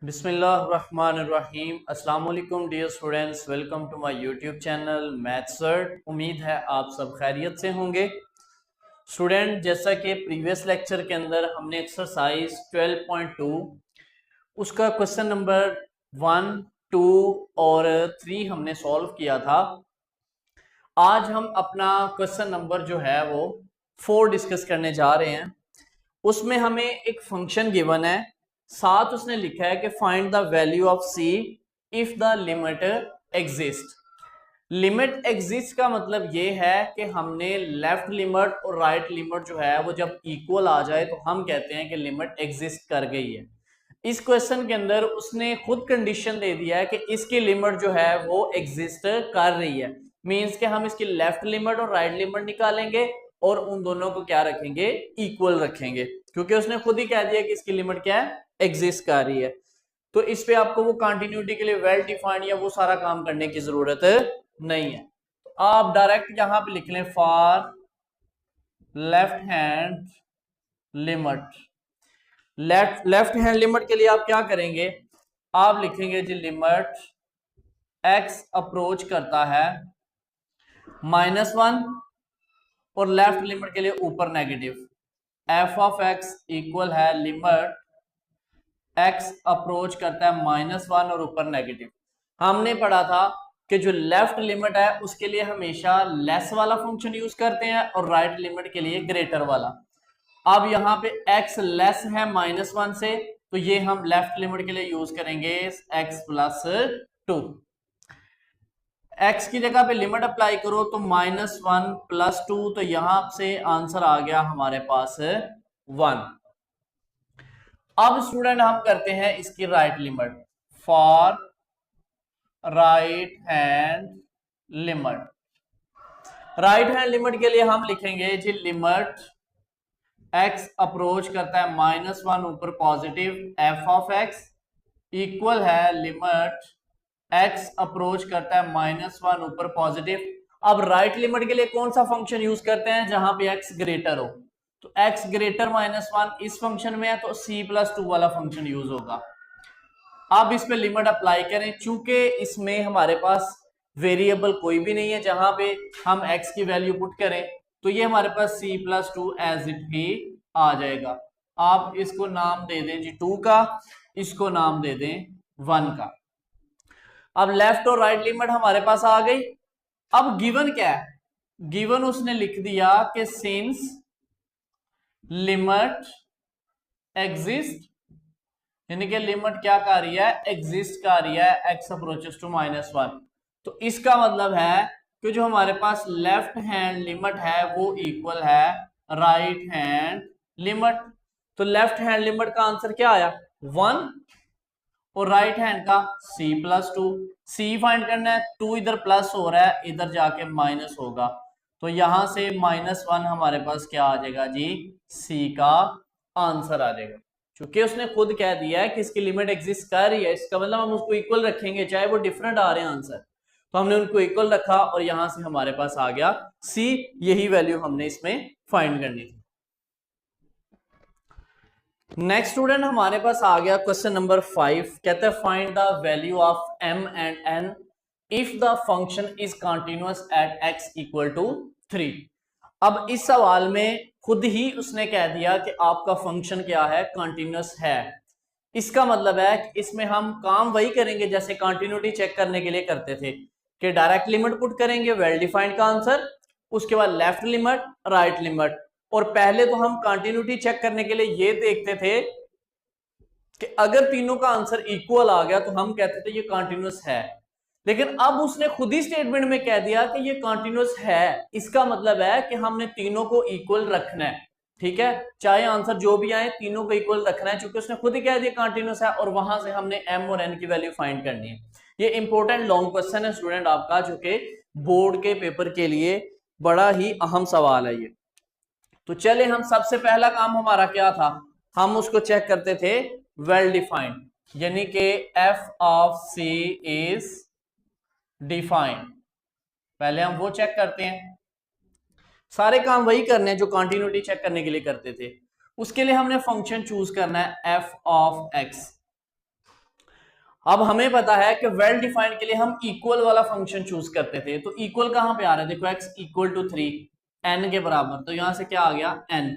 बिस्मिल्लाहिर्रहमानिर्रहीम। अस्सलाम वालेकुम dear students, welcome to my YouTube channel maths word. उम्मीद है आप सब खैरियत से होंगे। स्टूडेंट, जैसा कि प्रीवियस लेक्चर के अंदर हमने एक्सरसाइज 12.2 उसका क्वेश्चन नंबर 1, 2 और 3 हमने सॉल्व किया था। आज हम अपना क्वेश्चन नंबर जो है वो 4 डिस्कस करने जा रहे हैं। उसमें हमें एक फंक्शन गिवन है, साथ उसने लिखा है कि find the value of see if the limit exist. Limit exist का मतलब ये है कि हमने लेफ्ट लिमिट और राइट लिमिट जो है वो जब इक्वल आ जाए तो हम कहते हैं कि लिमिट एग्जिस्ट कर गई है। इस क्वेश्चन के अंदर उसने खुद कंडीशन दे दिया है कि इसकी लिमिट जो है वो एग्जिस्ट कर रही है। मींस कि हम इसकी लेफ्ट लिमिट और राइट लिमिट निकालेंगे और उन दोनों को क्या रखेंगे, इक्वल रखेंगे, क्योंकि उसने खुद ही कह दिया कि इसकी लिमिट क्या है, एग्जिस्ट कर रही है। तो इस पे आपको वो कंटिन्यूटी के लिए वेल डिफाइंड या वो सारा काम करने की जरूरत नहीं है। तो आप डायरेक्ट यहां पे लिख लें for left hand limit. Left hand limit के लिए आप क्या करेंगे, आप लिखेंगे जी लिमिट x अप्रोच करता है -1 और लेफ्ट लिमिट के लिए ऊपर negative, f of x equal है लिमिट x अप्रोच करता है -1 और ऊपर नेगेटिव। हमने पढ़ा था कि जो लेफ्ट लिमिट है उसके लिए हमेशा लेस वाला फंक्शन यूज करते हैं और राइट लिमिट के लिए ग्रेटर वाला। अब यहाँ पे x लेस है -1 से, तो ये हम लेफ्ट लिमिट के लिए यूज करेंगे x + 2। x की जगह पे लिमिट अप्लाई करो तो -1 + 2, तो यहां से आंसर आ गया हमारे पास 1। अब स्टूडेंट हम करते हैं इसकी right limit. For right hand limit, right hand limit के लिए हम लिखेंगे जी लिमिट x अप्रोच करता है -1 ऊपर positive, f of x equal है लिमिट x अप्रोच करता है -1 ऊपर पॉजिटिव। अब राइट लिमिट के लिए कौन सा फंक्शन यूज करते हैं, जहां पे x ग्रेटर हो, तो x ग्रेटर -1 इस फंक्शन में है तो c+2 वाला फंक्शन यूज होगा। अब इस पे लिमिट अप्लाई करें, चूंकि इसमें हमारे पास वेरिएबल कोई भी नहीं है जहां पे हम x की वैल्यू पुट करें, तो ये हमारे पास c+2 एज इट ही आ जाएगा। आप इसको नाम दे दें जी 2 का, इसको नाम दे दें 1 का। अब लेफ्ट और राइट लिमिट हमारे पास आ गई। अब गिवन क्या है, गिवन उसने लिख दिया कि सिंस लिमिट एग्जिस्ट, यानी कि लिमिट क्या कर रही है, एग्जिस्ट कर रही है x अप्रोचेस टू -1। तो इसका मतलब है कि जो हमारे पास लेफ्ट हैंड लिमिट है वो इक्वल है राइट हैंड लिमिट। तो लेफ्ट हैंड लिमिट का आंसर क्या आया, 1, और राइट हैंड का c+2। c फाइंड करना है, 2 इधर प्लस हो रहा है, इधर जाके माइनस होगा, तो यहां से -1 हमारे पास क्या आ जाएगा जी, c का आंसर आ जाएगा। क्योंकि उसने खुद कह दिया है कि इसकी लिमिट एग्जिस्ट कर रही है, इसका मतलब हम उसको इक्वल रखेंगे चाहे वो डिफरेंट आ रहे हैं आंसर। तो हमने उनको इक्वल रखा और यहां से हमारे पास आ गया c, यही वैल्यू हमने इसमें फाइंड करनी थी। नेक्स्ट स्टूडेंट हमारे पास आ गया क्वेश्चन नंबर 5, कहते हैं find the value of m and n if the function is continuous at x = 3। अब इस सवाल में खुद ही उसने कह दिया कि आपका फंक्शन क्या है, कंटिन्यूअस है। इसका मतलब है कि इसमें हम काम वही करेंगे जैसे कंटिन्यूटी चेक करने के लिए करते थे, कि डायरेक्ट लिमिट पुट करेंगे, वेल डिफाइंड का आंसर, उसके बाद लेफ्ट लिमिट राइट लिमिट। और पहले तो हम कंटिन्यूटी चेक करने के लिए ये देखते थे कि अगर तीनों का आंसर इक्वल आ गया तो हम कहते थे ये कंटिन्यूअस है। लेकिन अब उसने खुद ही स्टेटमेंट में कह दिया कि ये कंटिन्यूअस है, इसका मतलब है कि हमने तीनों को इक्वल रखना है। ठीक है, चाहे आंसर जो भी आए तीनों को इक्वल रखना है, क्योंकि उसने खुद ही कह दिया कंटिन्यूअस है, और वहां से हमने m और n की वैल्यू फाइंड करनी है। ये इंपॉर्टेंट लॉन्ग क्वेश्चन है स्टूडेंट आपका, जो कि बोर्ड के पेपर के लिए बड़ा ही अहम सवाल है ये। तो चले, हम सबसे पहला काम हमारा क्या था, हम उसको चेक करते थे वेल डिफाइंड, यानी कि f of c is defined. पहले हम वो चेक करते हैं, सारे काम वही करने हैं जो कंटिन्यूटी चेक करने के लिए करते थे। उसके लिए हमने फंक्शन चूज करना है f ऑफ x। अब हमें पता है कि वेल डिफाइंड के लिए हम इक्वल वाला फंक्शन चूज करते थे, तो इक्वल कहां पे आ रहा है, देखो x इक्वल टू 3 n के बराबर, तो यहां से क्या आ गया n।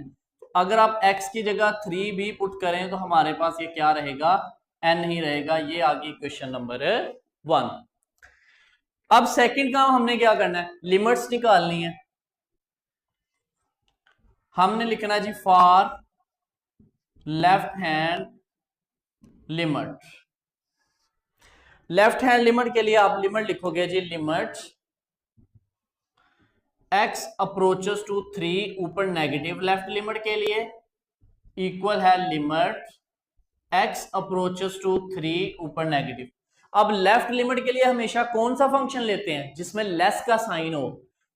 तो अगर आप x की जगह 3 भी पुट करें तो हमारे पास ये क्या रहेगा, n ही रहेगा। ये आ गई क्वेश्चन नंबर 1। अब सेकंड काम हमने क्या करना है, लिमिट्स निकालनी है। हमने लिखना जी for left hand limit. Left hand limit के लिए आप लिमिट लिखोगे जी, लिमिट x अप्रोचेस टू 3 ऊपर नेगेटिव लेफ्ट लिमिट के लिए इक्वल है लिमिट x अप्रोचेस टू 3 ऊपर नेगेटिव। अब लेफ्ट लिमिट के लिए हमेशा कौन सा फंक्शन लेते हैं, जिसमें लेस का साइन हो।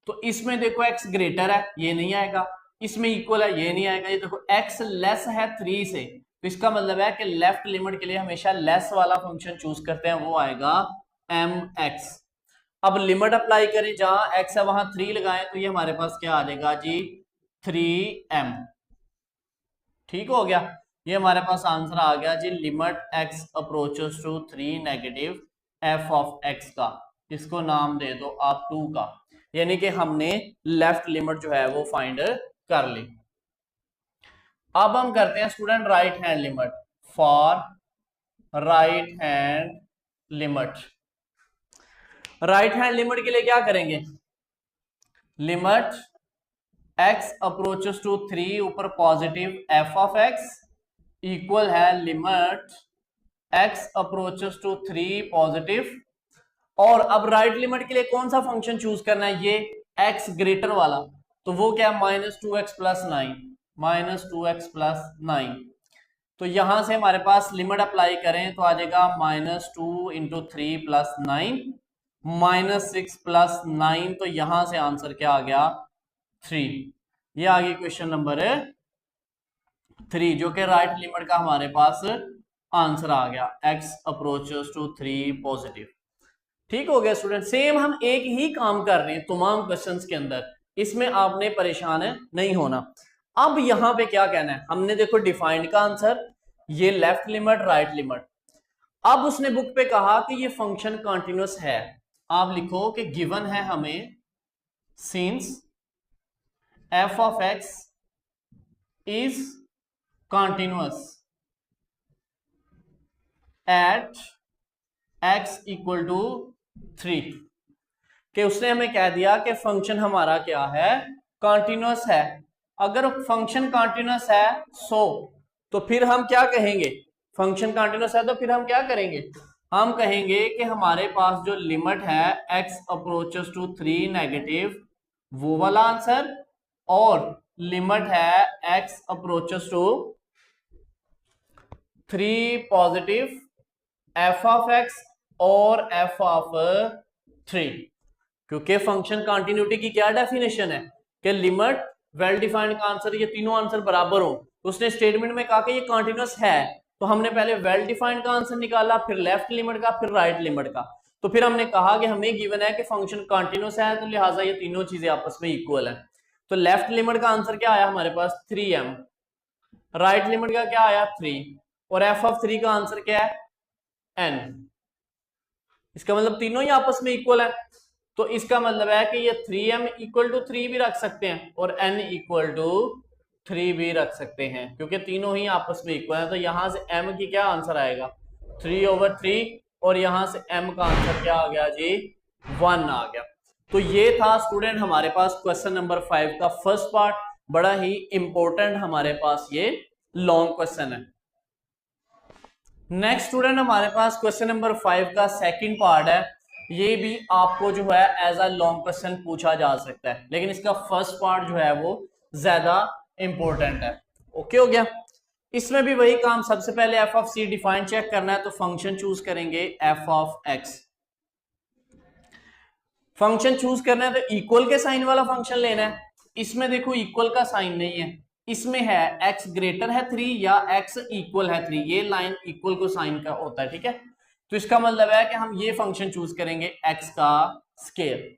तो इसमें देखो x ग्रेटर है, ये नहीं आएगा, इसमें इक्वल है, ये नहीं आएगा। ये देखो x लेस है 3 से, तो इसका मतलब है कि लेफ्ट लिमिट के लिए हमेशा लेस वाला फंक्शन चूज करते हैं, वो आएगा mx। अब लिमिट अप्लाई करें, जहां x है वहां 3 लगाएं, तो ये हमारे पास क्या आ जाएगा जी 3m। ठीक हो गया, ये हमारे पास आंसर आ गया जी, limit x approaches to 3 negative f of x का, इसको नाम दे दो आप 2 का। यानी कि हमने लेफ्ट लिमिट जो है वो फाइंड कर ली। अब हम करते हैं student right hand limit. For right hand limit, right hand limit के लिए क्या करेंगे, लिमिट x अप्रोचेस टू 3 ऊपर positive f of x equal है limit x approaches to 3 positive. और अब राइट लिमिट के लिए कौन सा फंक्शन चूज करना है, ये x ग्रेटर वाला, तो वो क्या -2x प्लस 9, -2x+9। तो यहां से हमारे पास लिमिट अप्लाई करें तो आ जाएगा -2 इंटू 3 प्लस 9 -6 प्लस 9, तो यहां से आंसर क्या आ गया 3। ये आ गई क्वेश्चन नंबर 3, जो कि राइट लिमिट का हमारे पास आंसर आ गया, x अप्रोचेस टू 3 पॉजिटिव। ठीक हो गया स्टूडेंट, सेम हम एक ही काम कर रहे हैं तमाम क्वेश्चंस के अंदर, इसमें आपने परेशान नहीं होना। अब यहां पे क्या कहना है, हमने देखो डिफाइंड का आंसर, ये लेफ्ट लिमिट राइट लिमिट। अब उसने बुक पे कहा कि ये फंक्शन कंटिन्यूअस है, आप लिखो कि गिवन है हमें since f of x is continuous at x equal to 3, कि उसने हमें कह दिया कि फंक्शन हमारा क्या है, कंटिन्यूअस है। अगर फंक्शन कंटिन्यूअस है तो फिर हम क्या कहेंगे, फंक्शन कंटिन्यूअस है तो फिर हम क्या करेंगे, हम कहेंगे कि हमारे पास जो लिमिट है x अप्रोचेस टू 3 नेगेटिव, वो वाला आंसर, और लिमिट है x approaches to 3 positive f of x और f ऑफ 3। क्योंकि फंक्शन कंटिन्यूटी की क्या डेफिनेशन है कि लिमिट वेल डिफाइंड का आंसर, ये तीनों आंसर बराबर हो। तो उसने स्टेटमेंट में कहा कि ये कंटिन्यूअस है, तो हमने पहले वेल डिफाइंड का आंसर निकाला, फिर लेफ्ट लिमिट का, फिर राइट लिमिट का। तो फिर हमने कहा कि हमें गिवन है कि फंक्शन कंटिन्यूअस है, तो लिहाजा ये तीनों चीजें आपस में इक्वल है। तो लेफ्ट लिमिट का आंसर क्या आया हमारे पास 3m, राइट लिमिट का क्या आया 3, और f ऑफ 3 का आंसर क्या है n। इसका मतलब तीनों ही आपस में इक्वल है, तो इसका मतलब है कि ये 3m इक्वल टू 3 भी रख सकते हैं और n इक्वल टू 3 भी रख सकते हैं, क्योंकि तीनों ही आपस में इक्वल है। तो यहां से m की क्या आंसर आएगा 3/3, और यहां से m का आंसर क्या आ गया जी 1 आ गया। तो ये था स्टूडेंट हमारे पास क्वेश्चन नंबर 5 का फर्स्ट पार्ट, बड़ा ही इंपॉर्टेंट हमारे पास ये लॉन्ग क्वेश्चन है। नेक्स्ट स्टूडेंट हमारे पास क्वेश्चन नंबर 5 का सेकंड पार्ट है, ये भी आपको जो है एज अ लॉन्ग क्वेश्चन पूछा जा सकता है, लेकिन इसका फर्स्ट पार्ट जो है वो ज्यादा इंपॉर्टेंट है। ओके हो गया, इसमें भी वही काम, सबसे पहले f of c define check करना है, तो फंक्शन चूज करेंगे f of x। Function choose करना है तो इक्वल के साइन वाला फंक्शन लेना है। इसमें देखो इक्वल का साइन नहीं है, इसमें है x ग्रेटर है 3 या x इक्वल है 3, ये लाइन इक्वल को साइन का होता है। ठीक है, तो इसका मतलब है कि हम ये फंक्शन चूज करेंगे x का स्केयर।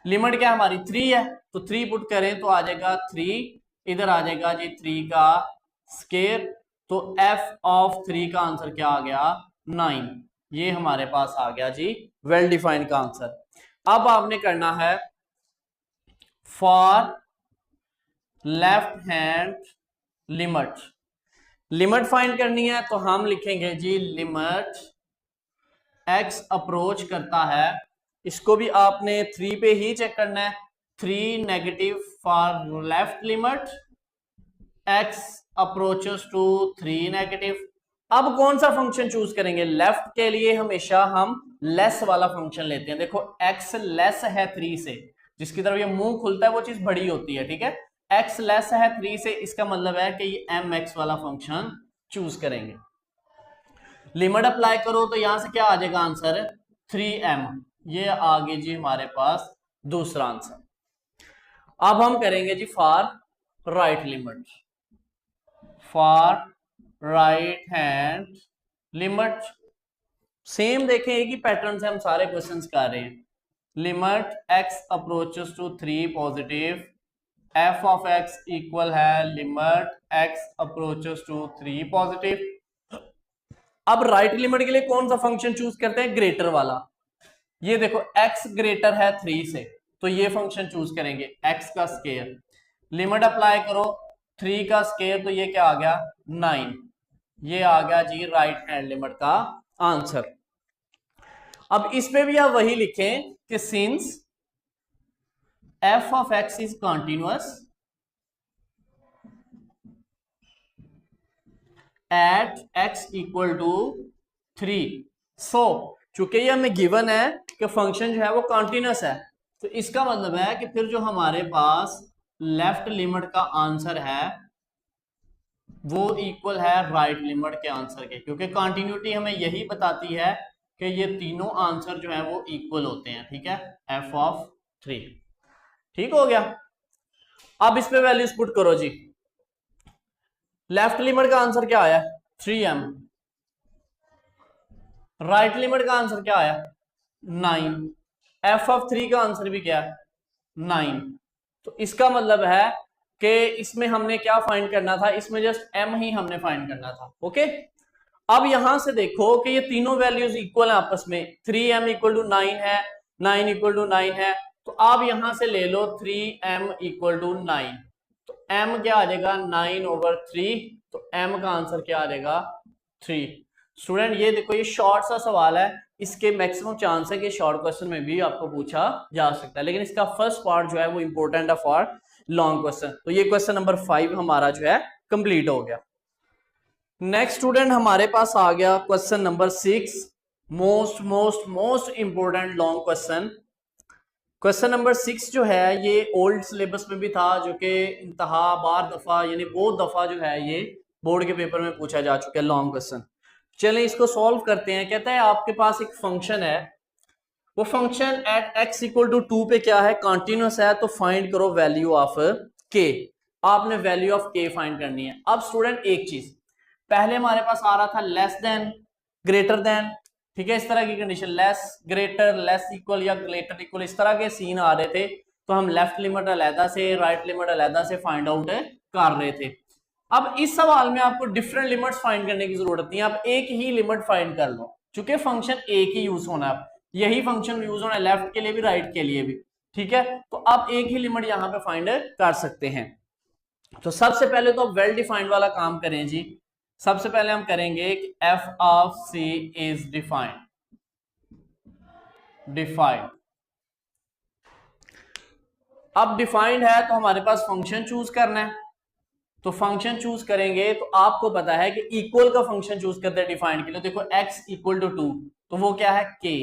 लिमिट क्या हमारी 3 है, तो 3 पुट करें तो आ जाएगा 3, इधर आ जाएगा जी 3 का स्केयर, तो f ऑफ 3 का आंसर क्या आ गया 9। ये हमारे पास आ गया जी वेल डिफाइंड का आंसर। अब आपने करना है for left hand limit. Limit find करनी है तो हम लिखेंगे जी लिमिट एक्स अप्रोच करता है, इसको भी आपने 3 पे ही चेक करना है। 3 negative for left limit x approaches to 3 negative. अब कौन सा फंक्शन चूज करेंगे? लेफ्ट के लिए हमेशा हम लेस वाला फंक्शन लेते हैं। देखो x लेस है 3 से, जिसकी तरफ ये मुंह खुलता है वो चीज बड़ी होती है, ठीक है। x लेस है 3 से, इसका मतलब है कि ये mx वाला फंक्शन चूज करेंगे। लिमिट अप्लाई करो तो यहां से क्या आ जाएगा आंसर? 3m। ये आगे जी हमारे पास दूसरा आंसर। अब हम करेंगे जी for right limit. For right hand limit same देखें, एक ही पैटर्न से हम सारे क्वेश्चंस कर रहे हैं। Limit x approaches to 3 positive, f of x equal है limit x approaches to 3 positive. अब राइट लिमिट के लिए कौन सा फंक्शन चूज करते हैं? ग्रेटर वाला। ये देखो x ग्रेटर है 3 से, तो ये फंक्शन चूज करेंगे x का स्केयर। लिमिट अप्लाई करो 3 का स्केयर, तो ये क्या आ गया? 9। ये आ गया जी राइट हैंड लिमिट का आंसर। अब इस पे भी आप वही लिखें कि since f of x is continuous at x equal to 3, so चूंकि ये हमें गिवन है कि फंक्शन जो है वो कॉन्टिन्यूअस है, तो इसका मतलब है कि फिर जो हमारे पास लेफ्ट लिमिट का आंसर है वो इक्वल है राइट लिमिट के आंसर के, क्योंकि कंटिन्यूटी हमें यही बताती है कि ये तीनों आंसर जो है वो इक्वल होते हैं, ठीक है। f ऑफ 3 ठीक हो गया। अब इस पे वैल्यूज पुट करो जी। लेफ्ट लिमिट का आंसर क्या आया? 3m। राइट लिमिट का आंसर क्या आया? 9। f ऑफ 3 का आंसर भी क्या है? 9। तो इसका मतलब है कि इसमें हमने क्या फाइंड करना था? इसमें जस्ट m ही हमने फाइंड करना था, ओके। अब यहां से देखो कि ये तीनों वैल्यूज इक्वल है आपस में। 3m इक्वल टू 9 है, 9 इक्वल टू 9 है, तो आप यहां से ले लो 3m इक्वल टू 9। तो m क्या आ जाएगा? 9/3। तो m का आंसर क्या आ जाएगा? 3। स्टूडेंट ये देखो, ये शॉर्ट सा सवाल है, इसके मैक्सिमम चांस है कि शॉर्ट क्वेश्चन में भी आपको पूछा जा सकता है, लेकिन इसका फर्स्ट पार्ट जो है वो इंपॉर्टेंट है फॉर लॉन्ग क्वेश्चन। तो ये क्वेश्चन नंबर 5 हमारा जो है कंप्लीट हो गया। नेक्स्ट स्टूडेंट हमारे पास आ गया question number 6, most most most important long question. Question number 6 जो है ये ओल्ड सिलेबस में भी था, जो कि इंतहा बार दफा यानी बहुत दफा जो है ये बोर्ड के पेपर में पूछा जा चुका है लॉन्ग क्वेश्चन। चलें इसको सॉल्व करते हैं। कहता है आपके पास एक फंक्शन है, वो function at x equal to 2 पे क्या है? कॉन्टिन्यूस है। तो फाइंड करो वैल्यू ऑफ k। आपने वैल्यू ऑफ k फाइंड करनी है। अब स्टूडेंट एक चीज, पहले हमारे पास आ रहा था लेस देन, ग्रेटर देन, ठीक है, इस तरह की condition, less greater, less equal या ग्रेटर इक्वल, इस तरह के सीन आ रहे थे। तो हम लेफ्ट लिमिट अलहदा से, राइट लिमिट अलहदा से फाइंड आउट कर रहे थे। अब इस सवाल में आपको डिफरेंट लिमिट्स फाइंड करने की जरूरत नहीं है, आप एक ही लिमिट फाइंड कर लो, चूंकि फंक्शन एक ही यूज होना है। यही फंक्शन यूज होना है लेफ्ट के लिए भी, राइट के लिए भी, ठीक है। तो आप एक ही लिमिट यहां पे फाइंड कर सकते हैं। तो सबसे पहले तो वेल डिफाइंड वाला काम करें जी। सबसे पहले हम करेंगे कि f of c is defined. अब डिफाइंड है तो हमारे पास फंक्शन चूज करना है। तो फंक्शन चूज करेंगे तो आपको पता है कि इक्वल का फंक्शन चूज करते हैं डिफाइंड के लिए। देखो x इक्वल टू 2, तो वो क्या है? k।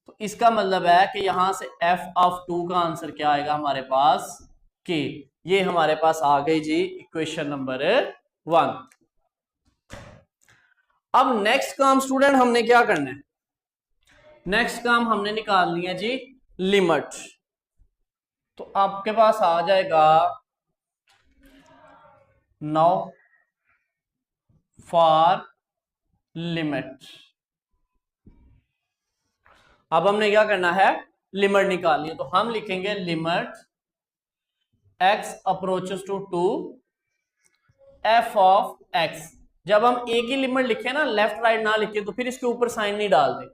तो इसका मतलब है कि यहां से f ऑफ 2 का आंसर क्या आएगा हमारे पास? k। ये हमारे पास आ गई जी इक्वेशन नंबर 1। अब नेक्स्ट काम स्टूडेंट हमने क्या करना है? नेक्स्ट काम हमने निकालनी है जी लिमिट। तो आपके पास आ जाएगा 9 फॉर लिमिट। अब हमने क्या करना है? लिमिट निकालनी है। तो हम लिखेंगे limit x approaches to 2 f of x। जब हम एक ही लिमिट लिखे ना, लेफ्ट राइट ना लिखे, तो फिर इसके ऊपर साइन नहीं डालते।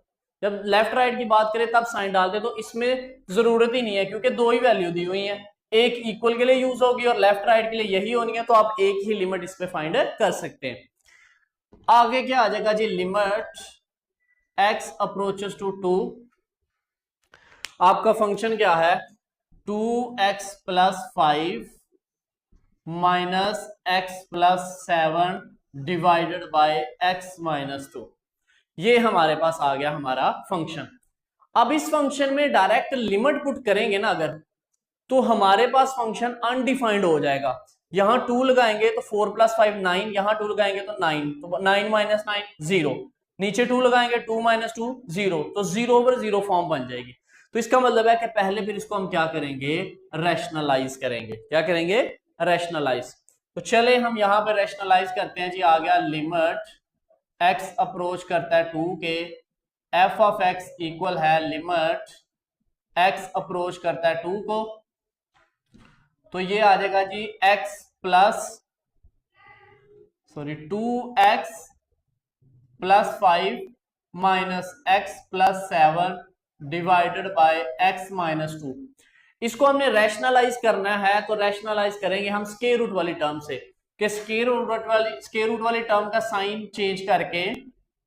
जब लेफ्ट राइट की बात करें तब साइन डालते, तो इसमें जरूरत ही नहीं है क्योंकि दो ही वैल्यू दी हुई है, एक इक्वल के लिए यूज होगी और लेफ्ट राइट के लिए यही होनी है, तो आप एक ही लिमिट इस पे फाइंड कर सकते हैं। आगे क्या आ जाएगा जी, लिमिट x अप्रोचेस टू 2, आपका फंक्शन क्या है 2x plus 5 minus x plus 7 divided by x minus 2। ये हमारे पास आ गया हमारा फंक्शन। अब इस फंक्शन में डायरेक्ट लिमिट पुट करेंगे ना अगर, तो हमारे पास फंक्शन अनडिफाइंड हो जाएगा। यहां 2 लगाएंगे तो 4 प्लस 5 9, यहां 2 लगाएंगे तो 9, तो 9 माइनस 9 0, नीचे 2 लगाएंगे 2 माइनस 2 0, तो 0/0 फॉर्म बन जाएगी। तो इसका मतलब है कि पहले फिर इसको हम क्या करेंगे, रैशनलाइज करेंगे। क्या करेंगे, रैशनलाइज। तो चले हम यहां पे रैशनलाइज करते हैं जी। आ गया लिमिट x अप्रोच करता है 2 के, f ऑफ x इक्वल है लिमिट x अप्रोच करता है 2 को, तो ये आ जाएगा जी x plus 2x plus 5 minus x plus 7 divided by x minus 2। इसको हमने रैशनलाइज करना है, तो रैशनलाइज करेंगे हम स्क्वायर रूट वाली टर्म से, कि स्क्वायर रूट वाली टर्म का साइन चेंज करके,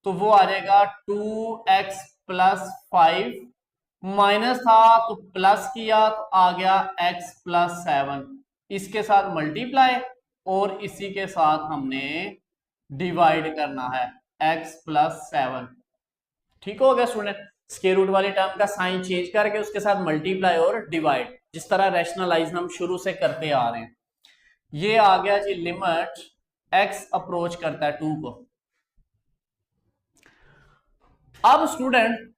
तो वो आ जाएगा 2x प्लस 5, माइनस था तो प्लस किया तो आ गया x प्लस 7, इसके साथ मल्टीप्लाई और इसी के साथ हमने डिवाइड करना है x प्लस 7। ठीक हो गया स्टूडेंट, स्क्वायर रूट वाली टर्म का साइन चेंज करके उसके साथ मल्टीप्लाई और डिवाइड, जिस तरह रैशनलाइज हम शुरू से करते आ रहे हैं। ये आ गया जी लिमिट x अप्रोच करता है 2 को। अब स्टूडेंट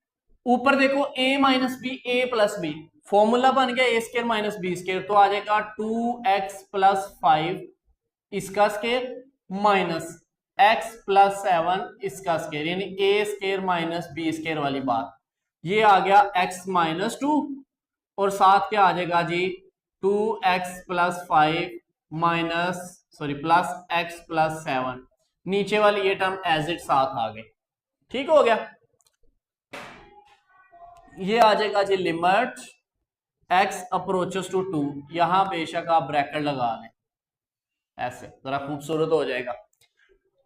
ऊपर देखो a minus b a plus b, formula बन गया a square minus b square, तो आ जाएगा 2x प्लस 5 इसका स्क्वायर माइनस x प्लस 7 इसका स्क्वायर, यानी a square minus b square वाली बात। ये आ गया x माइनस 2 और साथ क्या आ जाएगा जी 2x plus 5 minus plus x plus 7, नीचे वाली ये टर्म एज इट साथ आ गई। ठीक हो गया, ये आ जाएगा जी लिमिट x अप्रोचेस टू 2, यहां बेशक आप ब्रैकेट लगा लें, ऐसे जरा खूबसूरत हो जाएगा।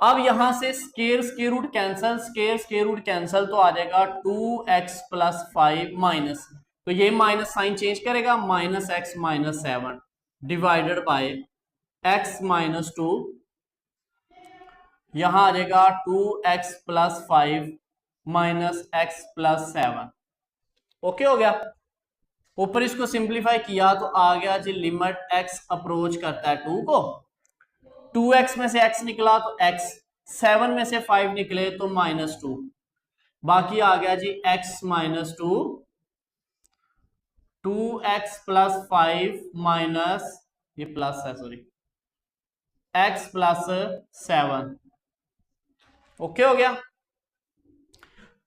अब यहां से square root cancel, square root cancel, तो आ जाएगा 2x प्लस 5 माइनस, तो ये माइनस साइन चेंज करेगा, minus x minus 7 divided by x minus 2, यहां आ जाएगा 2x plus 5 minus x plus 7। Okay हो गया, ऊपर इसको सिंप्लीफाई किया तो आ गया जी लिमिट x अप्रोच करता है 2 को, 2x में से x निकला तो x, 7 में से 5 निकले तो माइनस 2, बाकी आ गया जी x minus 2, 2x plus 5 minus ये प्लस है x प्लस 7। ओके हो गया,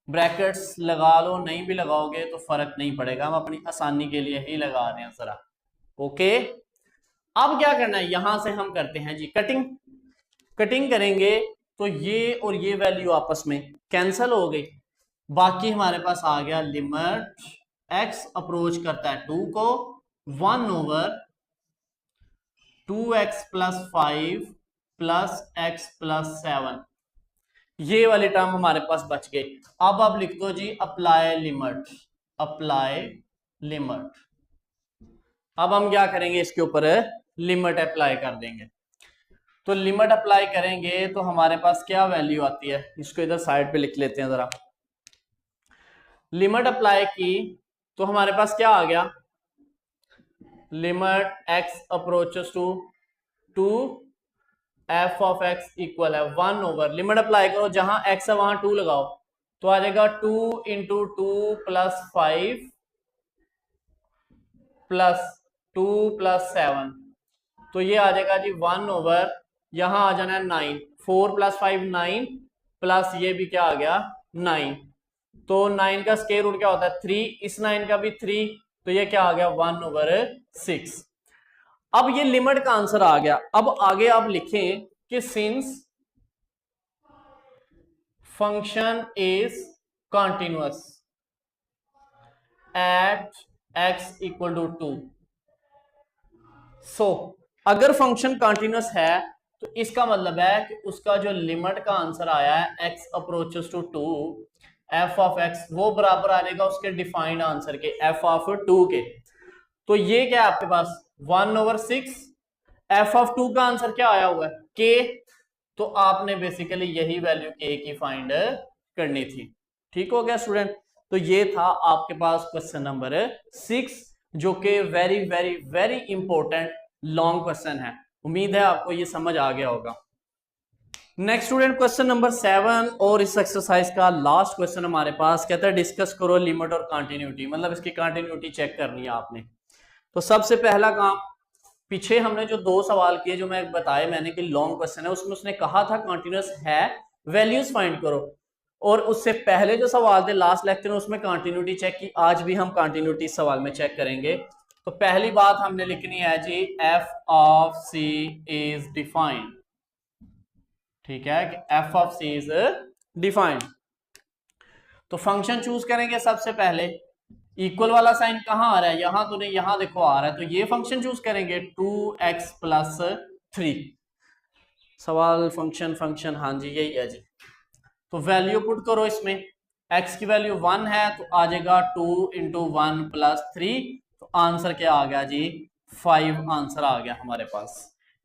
ब्रैकेट्स लगा लो, नहीं भी लगाओगे तो फर्क नहीं पड़ेगा, हम अपनी आसानी के लिए ही लगा रहे हैं जरा। ओके, अब क्या करना है, यहां से हम करते हैं जी कटिंग। कटिंग करेंगे तो ये और ये वैल्यू आपस में कैंसल हो गई, बाकी हमारे पास आ गया लिमिट x अप्रोच करता है 2 को 1/2x plus 5 plus x plus 7, ये वाली टर्म हमारे पास बच गई। अब आप लिख दो जी अप्लाई लिमिट, अप्लाई लिमिट। अब हम क्या करेंगे, इसके ऊपर लिमिट अप्लाई कर देंगे। तो लिमिट अप्लाई करेंगे तो हमारे पास क्या वैल्यू आती है, इसको इधर साइड पे लिख लेते हैं जरा। लिमिट अप्लाई की तो हमारे पास क्या आ गया, limit x approaches to 2 f of x equal है 1/, लिमिट अप्लाई करो, जहां x है वहां 2 लगाओ, तो आ जाएगा 2 इंटू 2 प्लस 5 प्लस 2 प्लस 7, तो ये आ जाएगा जी 1/, यहां आ जाना है 9, 4 प्लस 5 9 प्लस ये भी क्या आ गया 9, तो 9 का स्क्वायर रूट क्या होता है 3, इस 9 का भी 3, तो ये क्या आ गया 1/6। अब ये लिमिट का आंसर आ गया। अब आगे आप लिखें कि since function is continuous at x equal to 2। So अगर फंक्शन कॉन्टिन्यूअस है तो इसका मतलब है कि उसका जो लिमिट का आंसर आया है x approaches to 2 f of x, वो बराबर आ जाएगा उसके डिफाइंड आंसर के f ऑफ 2 के। तो ये क्या है आपके पास 1/6, f ऑफ 2 का आंसर क्या आया हुआ है k, तो आपने बेसिकली यही वैल्यू k की फाइंड करनी थी। ठीक हो गया स्टूडेंट। तो ये था आपके पास क्वेश्चन नंबर 6, जो कि very very very important long question है। उम्मीद है आपको ये समझ आ गया होगा। नेक्स्ट स्टूडेंट क्वेश्चन नंबर 7 और इस एक्सरसाइज का लास्ट क्वेश्चन हमारे पास कहता है डिस्कस करो लिमिट और कंटिन्यूटी, मतलब इसकी कंटिन्यूटी चेक करनी है आपने। तो सबसे पहला काम, पीछे हमने जो 2 सवाल किए जो मैं बताए मैंने कि लॉन्ग क्वेश्चन है, उसमें उसने कहा था कंटिन्यूअस है वैल्यूज फाइंड करो, और उससे पहले जो सवाल थे लास्ट लेक्चर में उसमें कंटिन्यूटी चेक की। आज भी हम कंटिन्यूटी सवाल में चेक करेंगे। तो पहली बात हमने लिखनी है जी f of c is defined. ठीक है कि f of c is defined. तो फंक्शन चूज करेंगे सबसे पहले। इक्वल वाला साइन कहां आ रहा है, यहां तो नहीं, यहां देखो आ रहा है, तो ये फंक्शन चूज करेंगे 2x प्लस 3। सवाल फंक्शन हाँ जी यही है जी। तो वैल्यू पुट करो इसमें, x की वैल्यू 1 है तो आ जाएगा 2 इंटू 1 प्लस 3, तो आंसर क्या आ गया जी 5 आंसर आ गया हमारे पास।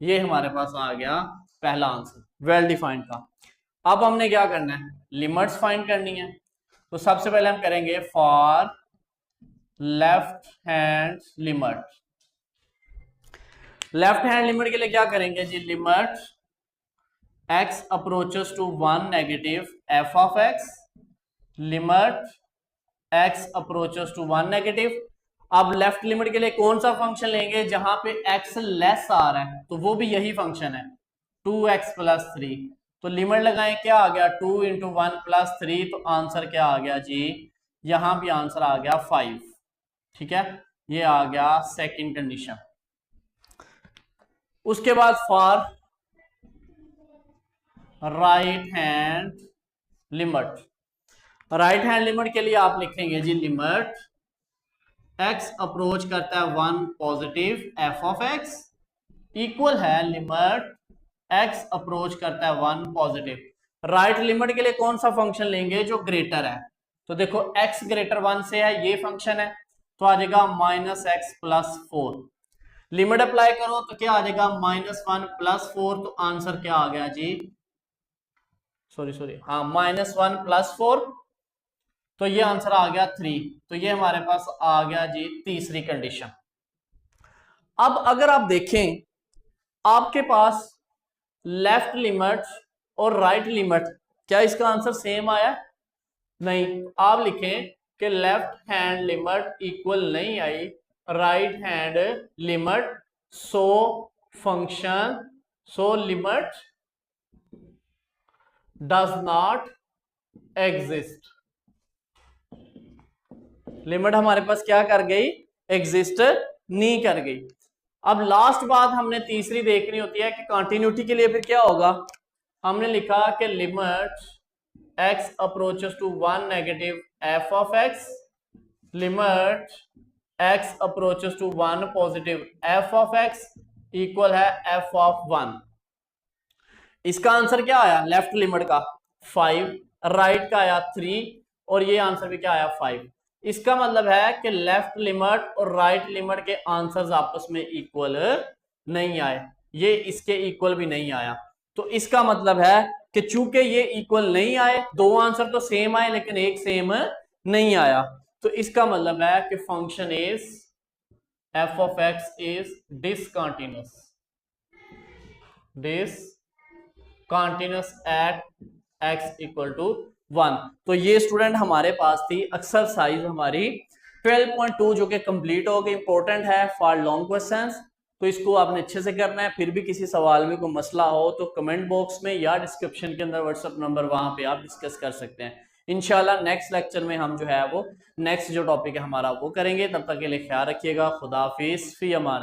ये हमारे पास आ गया पहला आंसर वेल डिफाइंड का। अब हमने क्या करना है, लिमिट्स फाइंड करनी है। तो सबसे पहले हम करेंगे for left hand limit. Left hand limit के लिए क्या करेंगे जी, limit x approaches to 1 negative f of x, limit x approaches to 1 negative. अब लेफ्ट लिमिट के लिए कौन सा फंक्शन लेंगे जहां पे x लेस आ रहा है, तो वो भी यही फंक्शन है 2x प्लस 3। तो लिमिट लगाएं, क्या आ गया 2 इंटू 1 प्लस 3, तो आंसर क्या आ गया जी, यहां भी आंसर आ गया 5। ठीक है, ये आ गया सेकंड कंडीशन। उसके बाद for right hand limit, right hand limit के लिए आप लिखेंगे जी लिमिट x अप्रोच करता है 1 positive f of x equal है लिमिट x अप्रोच करता है 1 पॉजिटिव। राइट लिमिट के लिए कौन सा फंक्शन लेंगे जो ग्रेटर है, तो देखो x ग्रेटर 1 से है, ये फंक्शन है, तो आ जाएगा -x प्लस 4। लिमिट अप्लाई करो तो क्या आ जाएगा -1 प्लस 4, तो आंसर क्या आ गया जी, सॉरी हाँ -1 प्लस 4, तो ये आंसर आ गया 3। तो ये हमारे पास आ गया जी तीसरी कंडीशन। अब अगर आप देखें आपके पास लेफ्ट लिमिट और राइट लिमिट, क्या इसका आंसर सेम आया, नहीं। आप लिखें कि लेफ्ट हैंड लिमिट इक्वल नहीं आई right hand limit, so function so limit does not exist. Limit हमारे पास क्या कर गई, एग्जिस्ट नहीं कर गई। अब लास्ट बात हमने तीसरी देखनी होती है कि कंटिन्यूटी के लिए फिर क्या होगा। हमने लिखा कि limit x approaches to 1 negative f of x, limit x approaches to 1 positive f of x equal है f ऑफ 1। इसका आंसर क्या आया लेफ्ट लिमिट का 5, राइट का आया 3, और ये आंसर भी क्या आया 5। इसका मतलब है कि लेफ्ट लिमिट और राइट लिमिट के आंसर्स आपस में इक्वल नहीं आए, ये इसके इक्वल भी नहीं आया। तो इसका मतलब है कि चूंकि ये इक्वल नहीं आए, 2 आंसर तो सेम आए लेकिन एक सेम नहीं आया, तो इसका मतलब है कि function is f of x is discontinuous, discontinuous at x equal to 1। तो ये स्टूडेंट हमारे पास थी एक्सरसाइज हमारी 12.2 जो कि कंप्लीट हो गई, इंपॉर्टेंट है फॉर लॉन्ग क्वेश्चंस। तो इसको आपने अच्छे से करना है। फिर भी किसी सवाल में कोई मसला हो तो कमेंट बॉक्स में या डिस्क्रिप्शन के अंदर व्हाट्सएप नंबर, वहां पे आप डिस्कस कर सकते हैं। इंशाल्लाह नेक्स्ट लेक्चर में हम जो है वो नेक्स्ट जो टॉपिक है हमारा वो करेंगे। तब तक के लिए ख्याल रखिएगा। खुदा हाफिज, फी अमान।